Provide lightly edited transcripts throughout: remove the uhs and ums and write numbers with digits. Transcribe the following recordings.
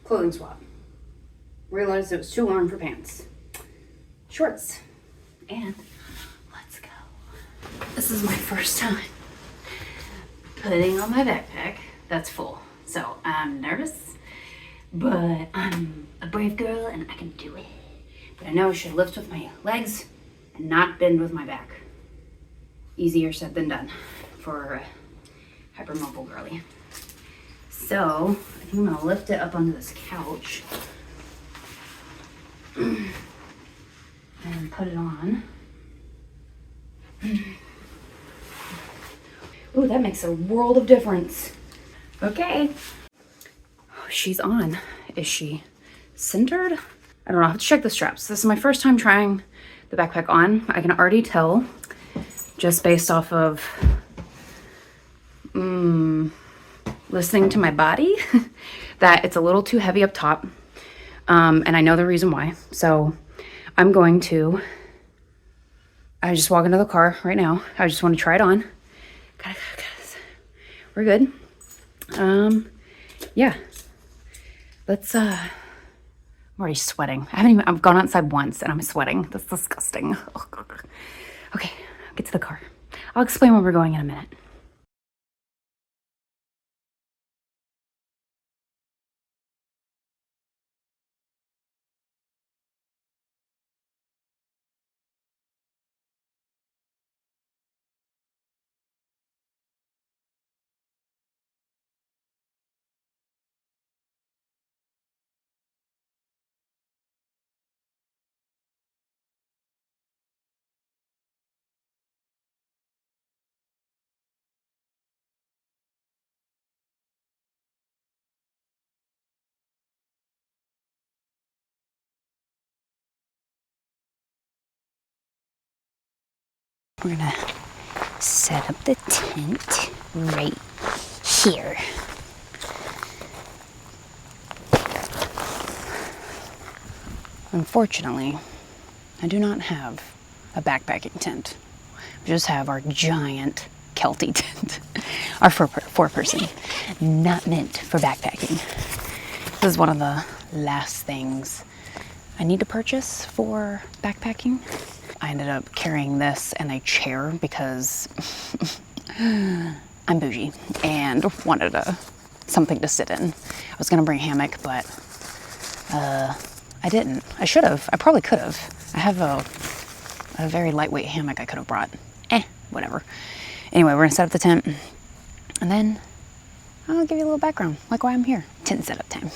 Clothing swap. Realized it was too warm for pants. Shorts. And let's go. This is my first time putting on my backpack that's full. So I'm nervous, but I'm a brave girl and I can do it. But I know I should lift with my legs and not bend with my back. Easier said than done for a hypermobile girly. So I think I'm gonna lift it up onto this couch and put it on. Ooh, that makes a world of difference. Okay. Oh, she's on. Is she centered? I don't know. I have to check the straps. This is my first time trying the backpack on. I can already tell just based off of listening to my body that it's a little too heavy up top. And I know the reason why. So I'm going to, I just walk into the car right now. I just want to try it on. We're good. Yeah. Let's, I'm already sweating. I've gone outside once and I'm sweating. That's disgusting. Okay, get to the car. I'll explain where we're going in a minute. We're gonna set up the tent right here. Unfortunately, I do not have a backpacking tent. We just have our giant Kelty tent. Our four person, not meant for backpacking. This is one of the last things I need to purchase for backpacking. I ended up carrying this and a chair because I'm bougie and wanted something to sit in. I was gonna bring a hammock, but I didn't. I should have. I probably could have. I have a very lightweight hammock I could have brought. Whatever. Anyway, we're gonna set up the tent and then I'll give you a little background, like why I'm here. Tent setup time.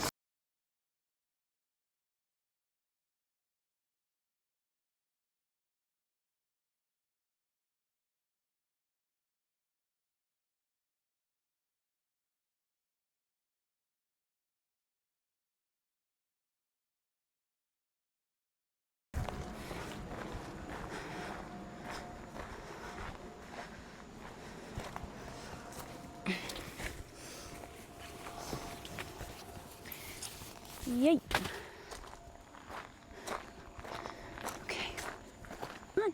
Yay. Okay. Come on.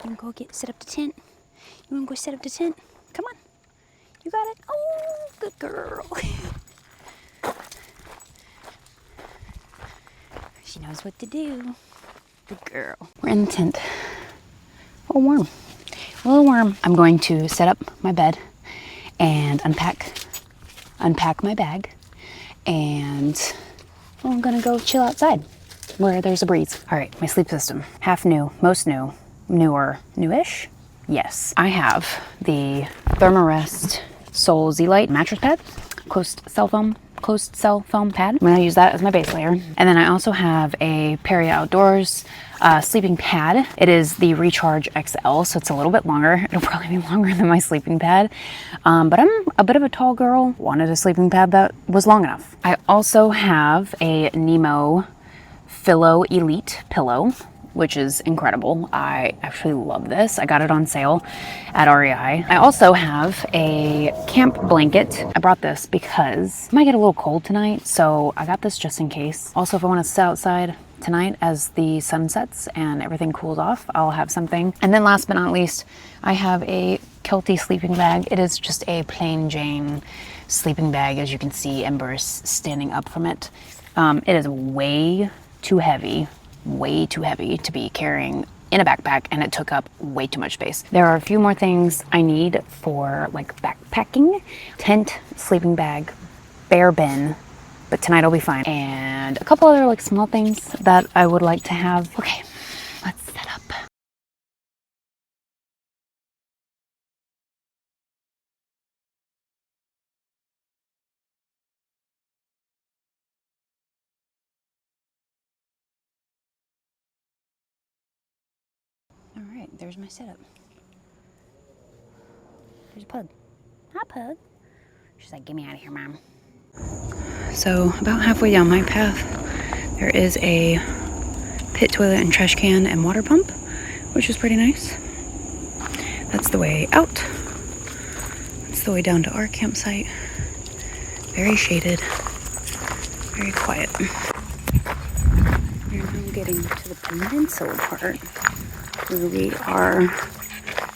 You wanna go set up the tent? You wanna go set up the tent? Come on. You got it. Oh, good girl. She knows what to do. Good girl. We're in the tent. A little warm. A little warm. I'm going to set up my bed and unpack my bag, and I'm gonna go chill outside where there's a breeze. All right, my sleep system, half new, most new, newer, newish. Yes, I have the Thermarest Soul Z-Lite mattress pad, closed cell foam pad. I'm gonna use that as my base layer. And then I also have a Perry Outdoors sleeping pad. It is the Recharge XL, so it's a little bit longer. It'll probably be longer than my sleeping pad. But I'm a bit of a tall girl, wanted a sleeping pad that was long enough. I also have a Nemo Philo Elite pillow, which is incredible. I actually love this. I got it on sale at REI. I also have a camp blanket. I brought this because it might get a little cold tonight, so I got this just in case. Also, if I want to sit outside tonight as the sun sets and everything cools off, I'll have something. And then last but not least, I have a Kelty sleeping bag. It is just a plain Jane sleeping bag. As you can see, Ember is standing up from it. It is way too heavy to be carrying in a backpack, and it took up way too much space. There are a few more things I need for like backpacking: tent, sleeping bag, bear bin, but tonight I'll be fine, and a couple other like small things that I would like to have. Okay, let's set up. All right, there's my setup. There's a pug. Hi, pug. She's like, get me out of here, Mom. So about halfway down my path, there is a pit toilet and trash can and water pump, which is pretty nice. That's the way out. That's the way down to our campsite. Very shaded, very quiet. We're now getting to the peninsula part, where we are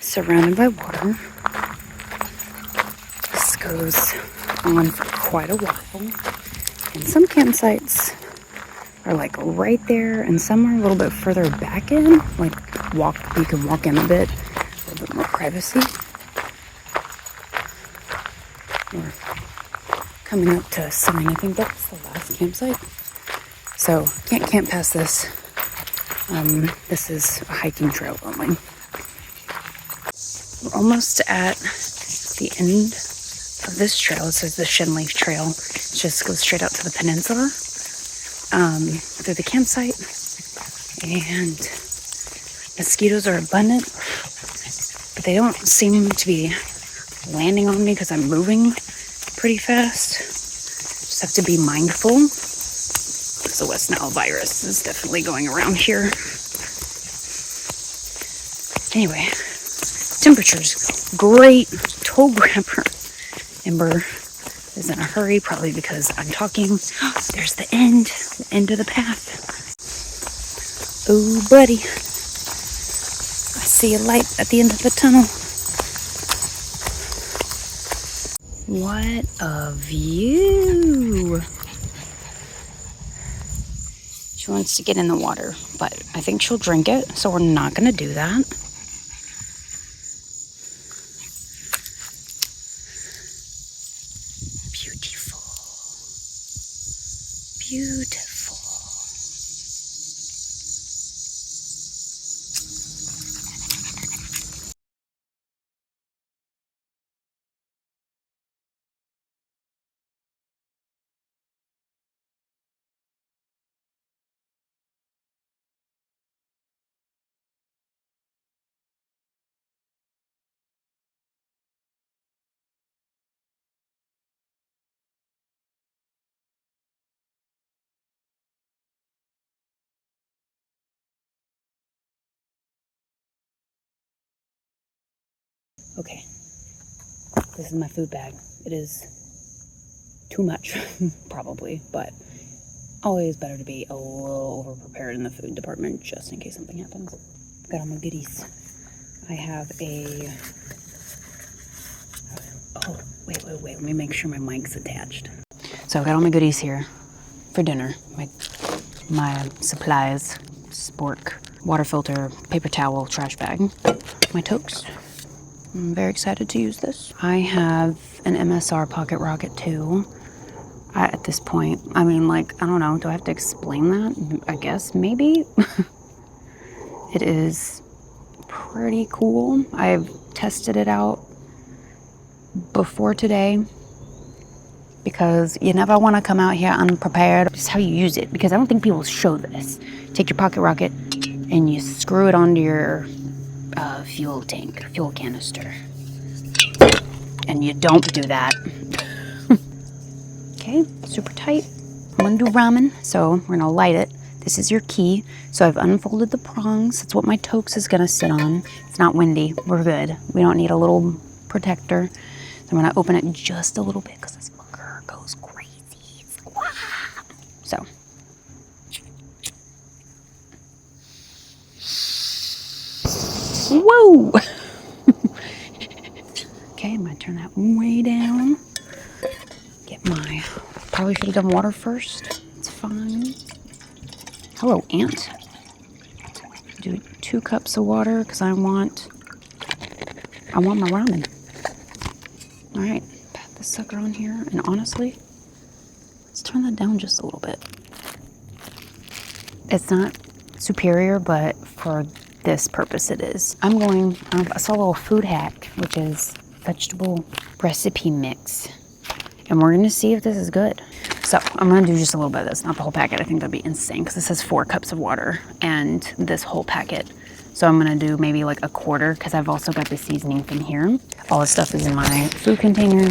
surrounded by water. This goes on for quite a while, and some campsites are like right there, and some are a little bit further back in, like you can walk in a little bit more privacy. We're coming up to a sign. I think that's the last campsite, so can't camp past this. This is a hiking trail only. We're almost at the end of this trail. It says the Shinleaf Trail. It just goes straight out to the peninsula, through the campsite, and mosquitoes are abundant, but they don't seem to be landing on me because I'm moving pretty fast. Just have to be mindful, because the West Nile virus is definitely going around here. Anyway, temperature's great. Toe grabber. Ember is in a hurry, probably because I'm talking. There's the end of the path. Oh, buddy. I see a light at the end of the tunnel. What a view. She wants to get in the water, but I think she'll drink it, so we're not going to do that. Beautiful. Beautiful. Okay, this is my food bag. It is too much, probably, but always better to be a little over-prepared in the food department, just in case something happens. Got all my goodies. I have a... Oh, wait, let me make sure my mic's attached. So I've got all my goodies here for dinner. My supplies, spork, water filter, paper towel, trash bag, my toques. I'm very excited to use this. I have an MSR pocket rocket too. At this point, I mean, like, I don't know, do I have to explain that? I guess, maybe? It is pretty cool. I've tested it out before today, because you never want to come out here unprepared. Just how you use it, because I don't think people show this. Take your pocket rocket and you screw it onto your fuel canister. And you don't do that. Okay, super tight. I'm gonna do ramen, so we're gonna light it. This is your key. So I've unfolded the prongs. That's what my toques is gonna sit on. It's not windy, we're good. We don't need a little protector. So I'm gonna open it just a little bit because this fucker goes crazy. So. Whoa! Okay, I'm gonna turn that way down. Probably should have done water first. It's fine. Hello, ant. Do 2 cups of water because I want my ramen. All right, pat this sucker on here, and honestly, let's turn that down just a little bit. It's not superior, but for this purpose it is. I saw a little food hack, which is vegetable recipe mix. And we're gonna see if this is good. So I'm gonna do just a little bit of this, not the whole packet. I think that'd be insane because this has 4 cups of water and this whole packet. So I'm gonna do maybe like a quarter because I've also got the seasoning from here. All this stuff is in my food container.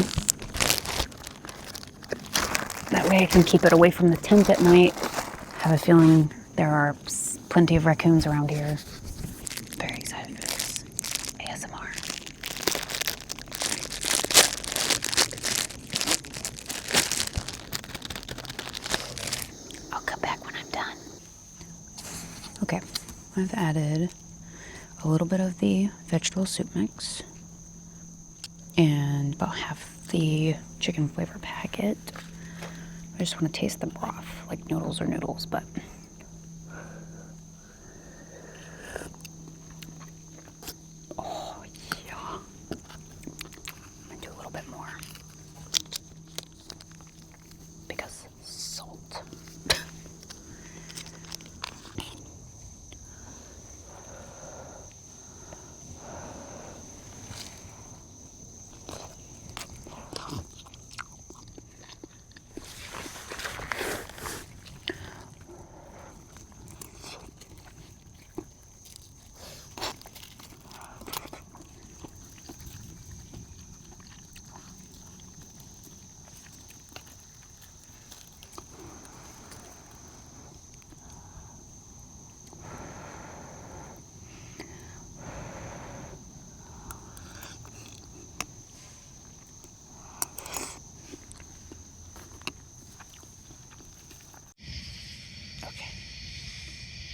That way I can keep it away from the tent at night. I have a feeling there are plenty of raccoons around here. Very excited for this. ASMR. I'll come back when I'm done. Okay, I've added a little bit of the vegetable soup mix and about half the chicken flavor packet. I just want to taste the broth, like noodles are noodles, but oh yeah. I'm gonna do a little bit more because salt.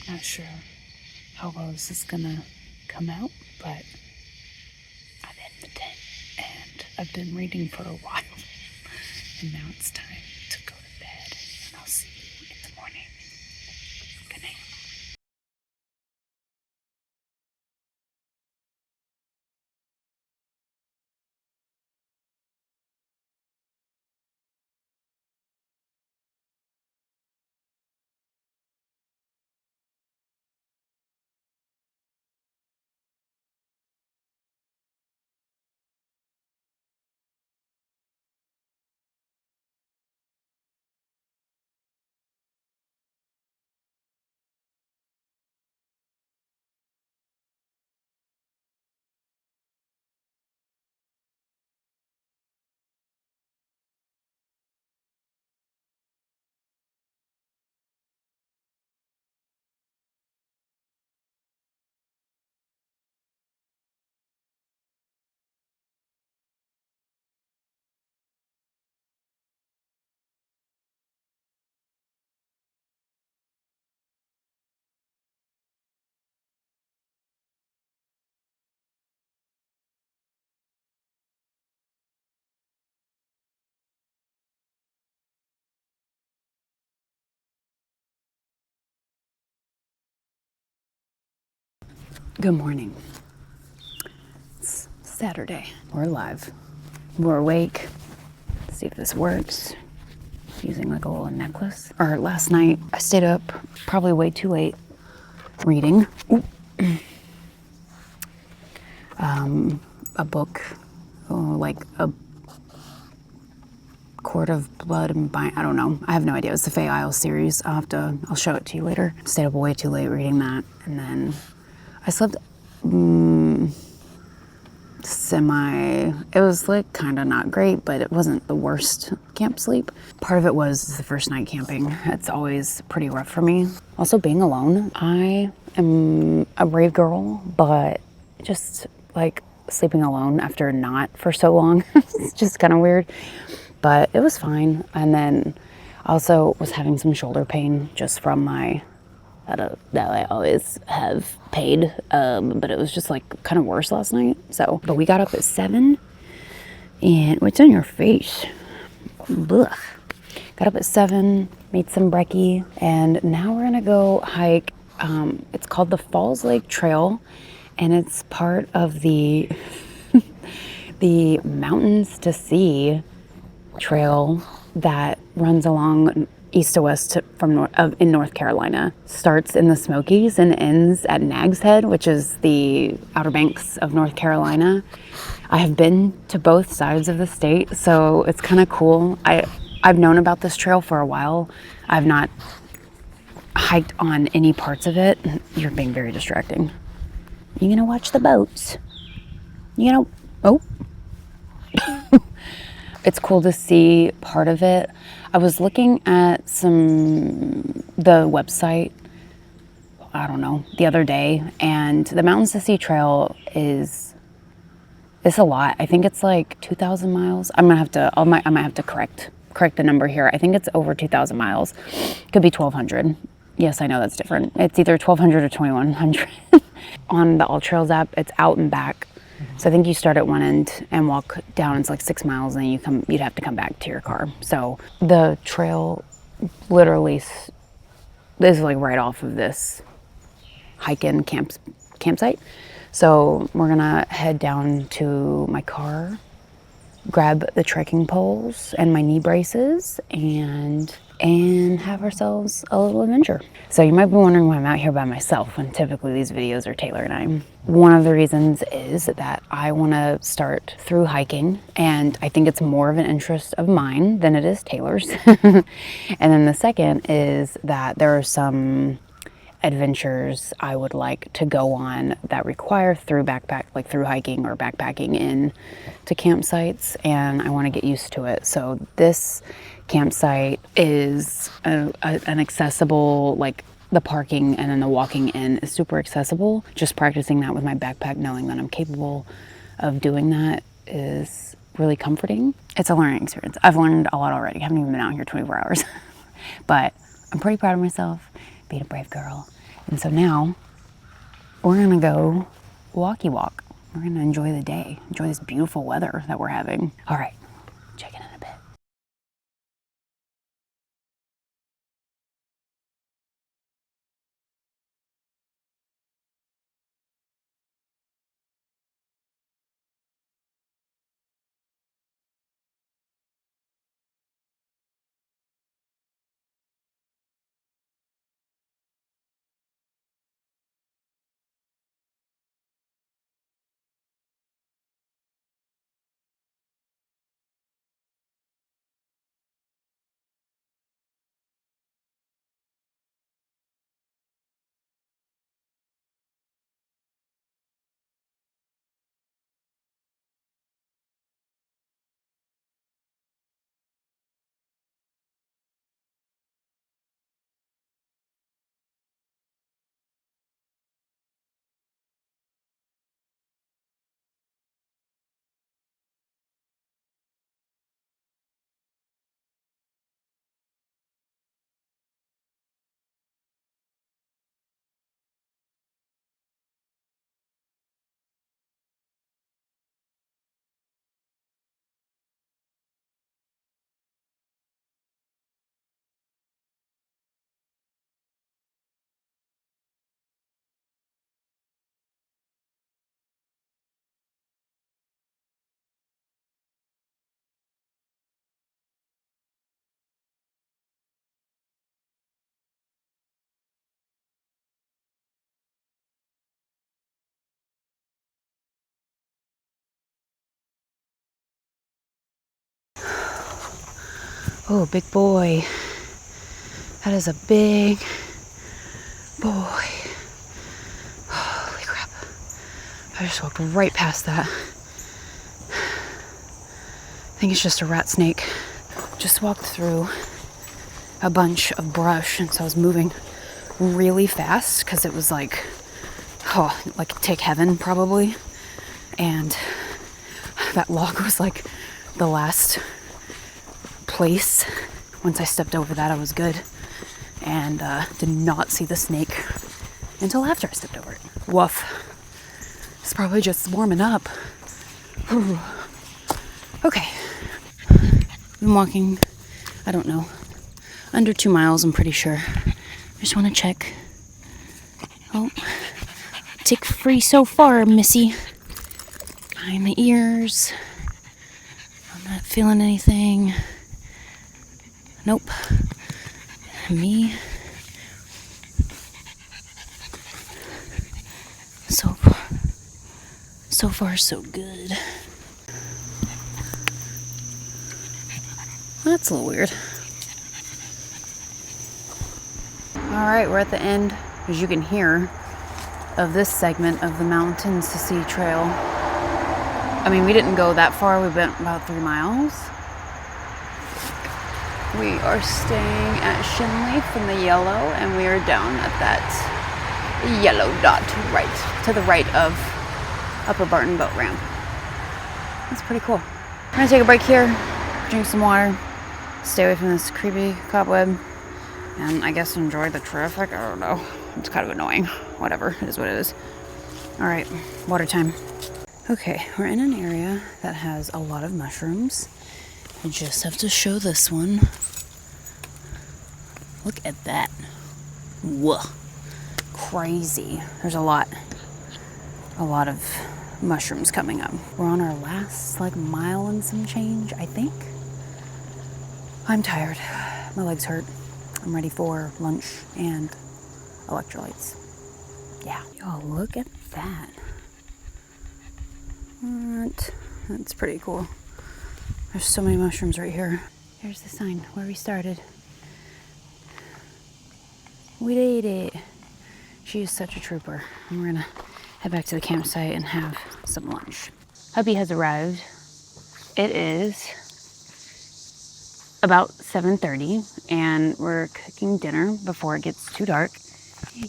Not sure how well this is gonna come out, but I'm in the tent and I've been reading for a while, and now it's time to go to bed, and I'll see you in the morning. Good night. Good morning. It's Saturday. We're alive. We're awake. Let's see if this works. Using like a little necklace. Or last night, I stayed up probably way too late reading. A book, like a Court of Blood and I don't know. I have no idea. It's the Fae Isle series. I'll show it to you later. Stayed up way too late reading that, and then I slept it was like kind of not great, but it wasn't the worst camp sleep. Part of it was the first night camping. It's always pretty rough for me. Also being alone. I am a brave girl, but just like sleeping alone after not for so long, it's just kind of weird, but it was fine. And then also was having some shoulder pain just from that I always have paid, but it was just like kind of worse last night. So, but we got up at 7, and what's on your face? Because Got up at 7, made some brekkie, and now we're gonna go hike. It's called the Falls Lake Trail, and it's part of the the Mountains to Sea trail that runs along east to west in North Carolina. Starts in the Smokies and ends at Nags Head, which is the Outer Banks of North Carolina. I have been to both sides of the state, so it's kind of cool. I've known about this trail for a while. I've not hiked on any parts of it. You're being very distracting. You gonna watch the boats? You know, oh. It's cool to see part of it. I was looking at the website, I don't know, the other day, and the Mountains to Sea Trail it's a lot. I think it's like 2,000 miles. I might have to correct the number here. I think it's over 2,000 miles. Could be 1,200. Yes, I know that's different. It's either 1,200 or 2,100. On the All Trails app, it's out and back. So I think you start at one end and walk down. It's like 6 miles, and then you'd have to come back to your car. So the trail literally is like right off of this hike-in campsite. So we're gonna head down to my car, grab the trekking poles and my knee braces, and have ourselves a little adventure. So you might be wondering why I'm out here by myself when typically these videos are Taylor and I. One of the reasons is that I want to start through hiking, and I think it's more of an interest of mine than it is Taylor's. And then the second is that there are some adventures I would like to go on that require through hiking or backpacking in to campsites, and I want to get used to it. So this campsite is an accessible, like the parking and then the walking in is super accessible. Just practicing that with my backpack, knowing that I'm capable of doing that, is really comforting. It's a learning experience. I've learned a lot already. I haven't even been out here 24 hours, but I'm pretty proud of myself, being a brave girl. And so now we're gonna go walkie walk. We're gonna enjoy the day, enjoy this beautiful weather that we're having. All right, check in a bit. Oh, big boy. That is a big boy. Holy crap. I just walked right past that. I think it's just a rat snake. Just walked through a bunch of brush, and so I was moving really fast because it was like take heaven probably. And that log was like the last place. Once I stepped over that, I was good, and did not see the snake until after I stepped over it. Woof. It's probably just warming up. Whew. Okay. Been walking, I don't know, Under 2 miles, I'm pretty sure. I just want to check. Oh, tick free so far, Missy. Behind the ears. I'm not feeling anything. Nope. Me. So far, so good. That's a little weird. Alright, we're at the end, as you can hear, of this segment of the Mountains to Sea Trail. I mean, we didn't go that far. We went about 3 miles. We are staying at Shinleaf in the yellow, and we are down at that yellow dot to the right of Upper Barton Boat Ramp. That's pretty cool. We're gonna take a break here, drink some water, stay away from this creepy cobweb, and I guess enjoy the traffic. I don't know. It's kind of annoying. Whatever. It is what it is. Alright, water time. Okay, we're in an area that has a lot of mushrooms. I just have to show this one. Look at that. Whoa. Crazy. There's a lot of mushrooms coming up. We're on our last mile and some change, I think. I'm tired. My legs hurt. I'm ready for lunch and electrolytes. Yeah. Y'all, look at that. That's pretty cool. There's so many mushrooms right here. Here's the sign where we started. We did it. She is such a trooper. And we're gonna head back to the campsite and have some lunch. Hubby has arrived. It is about 7:30 and we're cooking dinner before it gets too dark.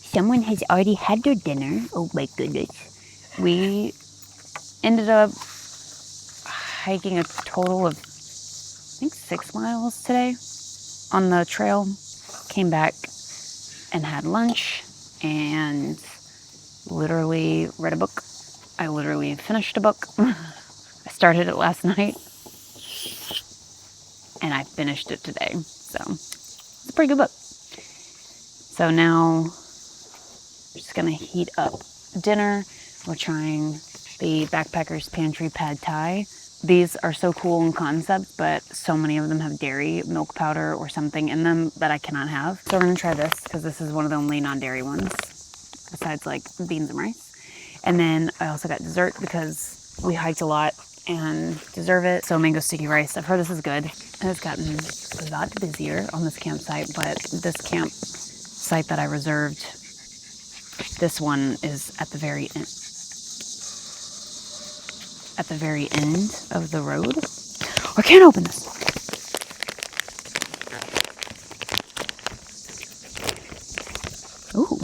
Someone has already had their dinner. Oh my goodness. We ended up hiking a total of, I think, 6 miles today on the trail. Came back and had lunch and literally read a book. I literally finished a book. I started it last night and I finished it today. So it's a pretty good book. So now we're just gonna heat up dinner. We're trying the Backpacker's Pantry Pad Thai. These are so cool in concept, but so many of them have dairy, milk powder, or something in them that I cannot have. So we're gonna try this because this is one of the only non-dairy ones, besides beans and rice. And then I also got dessert because we hiked a lot and deserve it. So mango sticky rice. I've heard this is good. And it's gotten a lot busier on this campsite, but this campsite that I reserved, this one is at the very end. At the very end of the road. I can't open this. Ooh.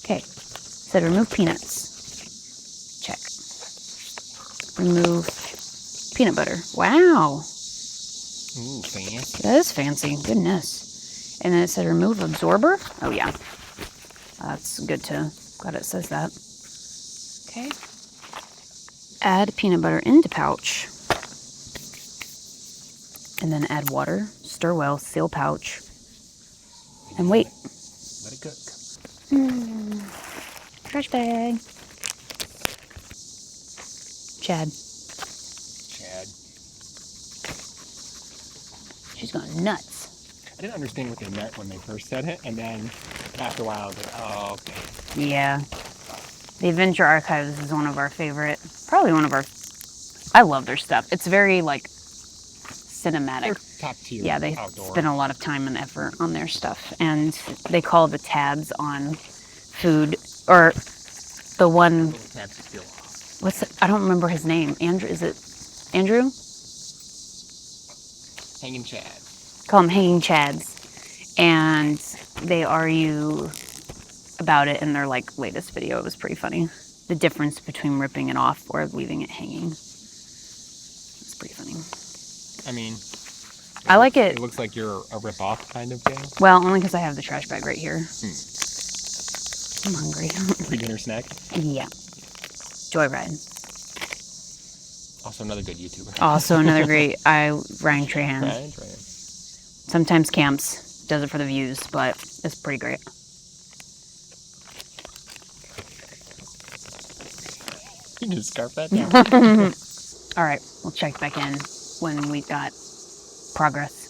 Okay. Said remove peanuts. Check. Remove peanut butter. Wow. Ooh, fancy. That is fancy. Goodness. And then it said remove absorber. Oh yeah. That's good to. Glad it says that. Okay. Add peanut butter into pouch. And then add water. Stir well. Seal pouch. And wait. Let it cook. Trash bag. Chad. She's going nuts. I didn't understand what they meant when they first said it, and then after a while I was like, oh, okay. Yeah. The Adventure Archives is one of our favorite, probably one of our, I love their stuff. It's very cinematic. They're top tier. Yeah, they outdoor. spend a lot of time and effort on their stuff. And they call the tabs on food, or the one, Little tabs to peel off. I don't remember his name. Andrew, is it Andrew? Hanging Chads. Call them Hanging Chads. And they argue about it in their latest video. It was pretty funny. The difference between ripping it off or leaving it hanging. It's pretty funny. I mean, I like it. It looks like you're a rip-off kind of thing. Well, only because I have the trash bag right here. I'm hungry. Pre-dinner snack. Yeah. Joyride. Also another good YouTuber. Also another great Ryan Trahan. Ryan Trahan. Sometimes camps does it for the views, but it's pretty great. You just scarf that down. All right, we'll check back in when we've got progress.